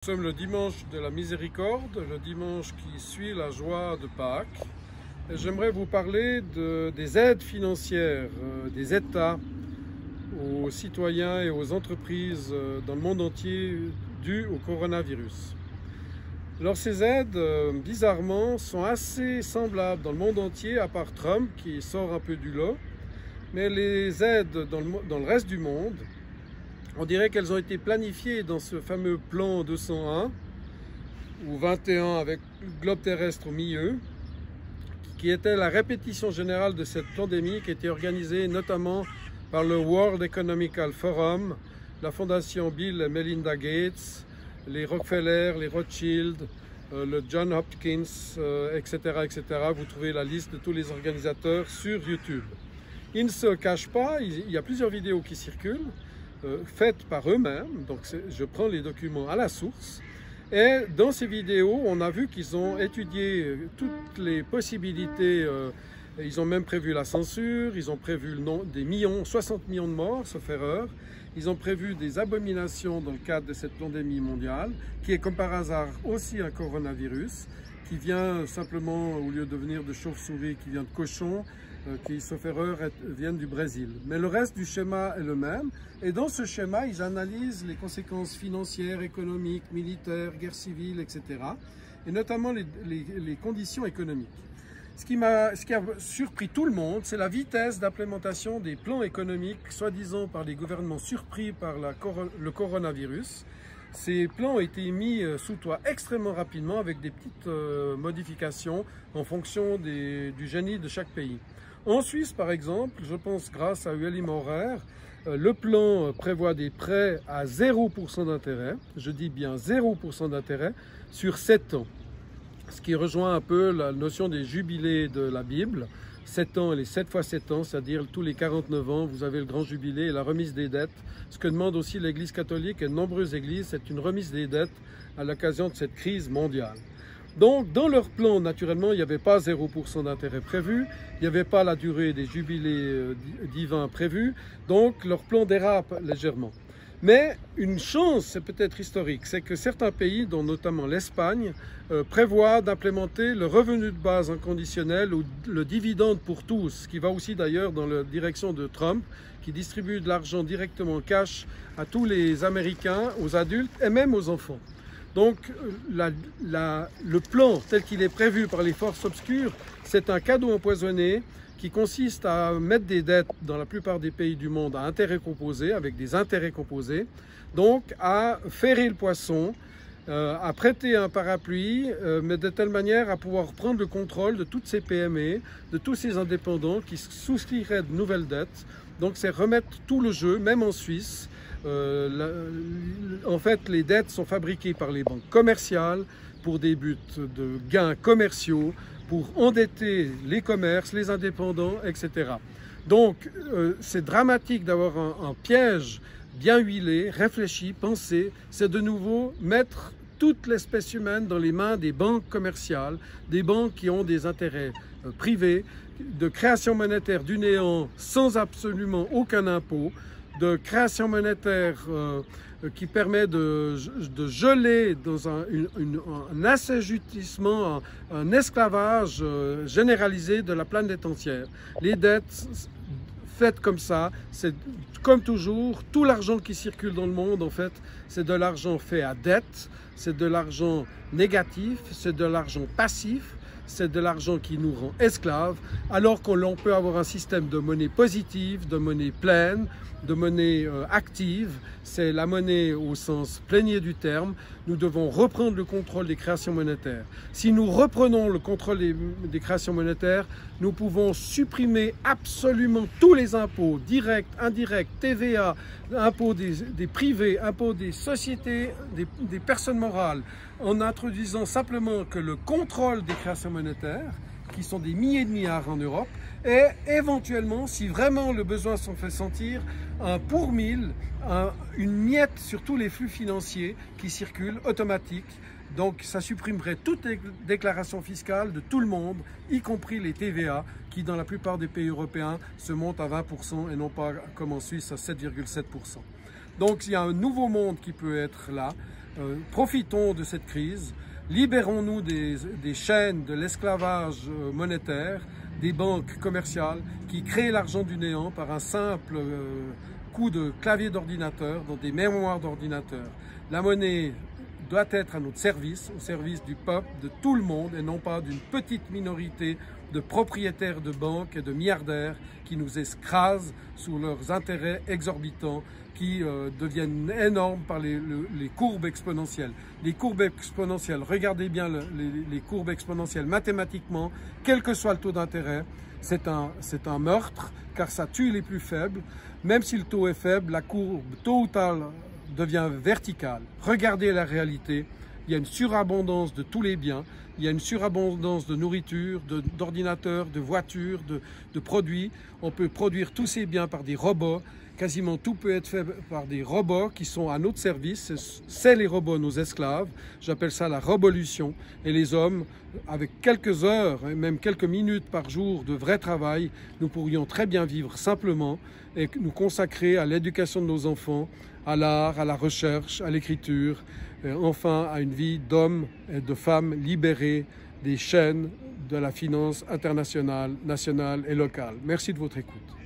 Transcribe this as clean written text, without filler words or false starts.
Nous sommes le dimanche de la miséricorde, le dimanche qui suit la joie de Pâques. J'aimerais vous parler des aides financières des États aux citoyens et aux entreprises dans le monde entier dues au coronavirus. Alors ces aides, bizarrement, sont assez semblables dans le monde entier, à part Trump qui sort un peu du lot. Mais les aides dans le reste du monde, on dirait qu'elles ont été planifiées dans ce fameux plan 201 ou 21 avec le globe terrestre au milieu, qui était la répétition générale de cette pandémie qui était organisée notamment par le World Economic Forum, la fondation Bill et Melinda Gates, les Rockefeller, les Rothschild, le John Hopkins, etc., etc. Vous trouvez la liste de tous les organisateurs sur YouTube. Ils ne se cachent pas, il y a plusieurs vidéos qui circulent, faites par eux-mêmes, donc je prends les documents à la source, et dans ces vidéos, on a vu qu'ils ont étudié toutes les possibilités, ils ont même prévu la censure, ils ont prévu des millions, 60 millions de morts, sauf erreur, ils ont prévu des abominations dans le cadre de cette pandémie mondiale, qui est comme par hasard aussi un coronavirus, qui vient simplement, au lieu de venir de chauve-souris, qui vient de cochon, qui, sauf erreur, viennent du Brésil. Mais le reste du schéma est le même. Et dans ce schéma, ils analysent les conséquences financières, économiques, militaires, guerre civile, etc. Et notamment les conditions économiques. Ce qui a surpris tout le monde, c'est la vitesse d'implémentation des plans économiques, soi-disant par les gouvernements surpris par le coronavirus. Ces plans ont été mis sous toit extrêmement rapidement avec des petites modifications en fonction du génie de chaque pays. En Suisse, par exemple, je pense grâce à Ueli Maurer, le plan prévoit des prêts à 0% d'intérêt, je dis bien 0% d'intérêt, sur 7 ans. Ce qui rejoint un peu la notion des jubilés de la Bible. 7 ans et les 7 fois 7 ans, c'est-à-dire tous les 49 ans, vous avez le grand jubilé et la remise des dettes. Ce que demande aussi l'Église catholique et de nombreuses églises, c'est une remise des dettes à l'occasion de cette crise mondiale. Donc, dans leur plan, naturellement, il n'y avait pas 0% d'intérêt prévu, il n'y avait pas la durée des jubilés divins prévus, donc leur plan dérape légèrement. Mais une chance, c'est peut-être historique, c'est que certains pays, dont notamment l'Espagne, prévoient d'implémenter le revenu de base inconditionnel ou le dividende pour tous, ce qui va aussi d'ailleurs dans la direction de Trump, qui distribue de l'argent directement cash à tous les Américains, aux adultes et même aux enfants. Donc le plan tel qu'il est prévu par les forces obscures, c'est un cadeau empoisonné qui consiste à mettre des dettes dans la plupart des pays du monde à intérêts composés, avec des intérêts composés, donc à ferrer le poisson, à prêter un parapluie, mais de telle manière à pouvoir prendre le contrôle de toutes ces PME, de tous ces indépendants qui souscriraient de nouvelles dettes. Donc c'est remettre tout le jeu, même en Suisse. En fait, les dettes sont fabriquées par les banques commerciales pour des buts de gains commerciaux, pour endetter les commerces, les indépendants, etc. Donc, c'est dramatique d'avoir un piège bien huilé, réfléchi, pensé. C'est de nouveau mettre toute l'espèce humaine dans les mains des banques commerciales, des banques qui ont des intérêts privés, de création monétaire du néant sans absolument aucun impôt, de création monétaire qui permet de geler dans un assujettissement, un esclavage généralisé de la planète entière. Les dettes faites comme ça, c'est comme toujours, tout l'argent qui circule dans le monde, en fait, c'est de l'argent fait à dette, c'est de l'argent négatif, c'est de l'argent passif, c'est de l'argent qui nous rend esclaves, alors qu'on peut avoir un système de monnaie positive, de monnaie pleine, de monnaie active. C'est la monnaie au sens plénier du terme. Nous devons reprendre le contrôle des créations monétaires. Si nous reprenons le contrôle des créations monétaires, nous pouvons supprimer absolument tous les impôts, directs, indirects, TVA, impôts des privés, impôts des sociétés, des personnes morales, en introduisant simplement que le contrôle des créations monétaires, qui sont des milliers de milliards en Europe, et éventuellement, si vraiment le besoin s'en fait sentir, un pour 1000, une miette sur tous les flux financiers qui circulent, automatiques. Donc ça supprimerait toute déclaration fiscale de tout le monde, y compris les TVA, qui dans la plupart des pays européens se montent à 20% et non pas comme en Suisse à 7,7%. Donc il y a un nouveau monde qui peut être là. Profitons de cette crise, libérons-nous des chaînes de l'esclavage monétaire, des banques commerciales qui créent l'argent du néant par un simple coup de clavier d'ordinateur dans des mémoires d'ordinateur. La monnaie doit être à notre service, au service du peuple, de tout le monde et non pas d'une petite minorité de propriétaires de banques et de milliardaires qui nous écrasent sous leurs intérêts exorbitants qui deviennent énormes par les courbes exponentielles. Les courbes exponentielles, regardez bien les courbes exponentielles mathématiquement, quel que soit le taux d'intérêt, c'est un meurtre car ça tue les plus faibles. Même si le taux est faible, la courbe tôt ou tard devient verticale. Regardez la réalité, il y a une surabondance de tous les biens, il y a une surabondance de nourriture, d'ordinateurs, de voitures, de produits. On peut produire tous ces biens par des robots. Quasiment tout peut être fait par des robots qui sont à notre service. C'est les robots nos esclaves. J'appelle ça la révolution. Et les hommes, avec quelques heures et même quelques minutes par jour de vrai travail, nous pourrions très bien vivre simplement et nous consacrer à l'éducation de nos enfants, à l'art, à la recherche, à l'écriture, et enfin à une vie d'hommes et de femmes libérés des chaînes de la finance internationale, nationale et locale. Merci de votre écoute.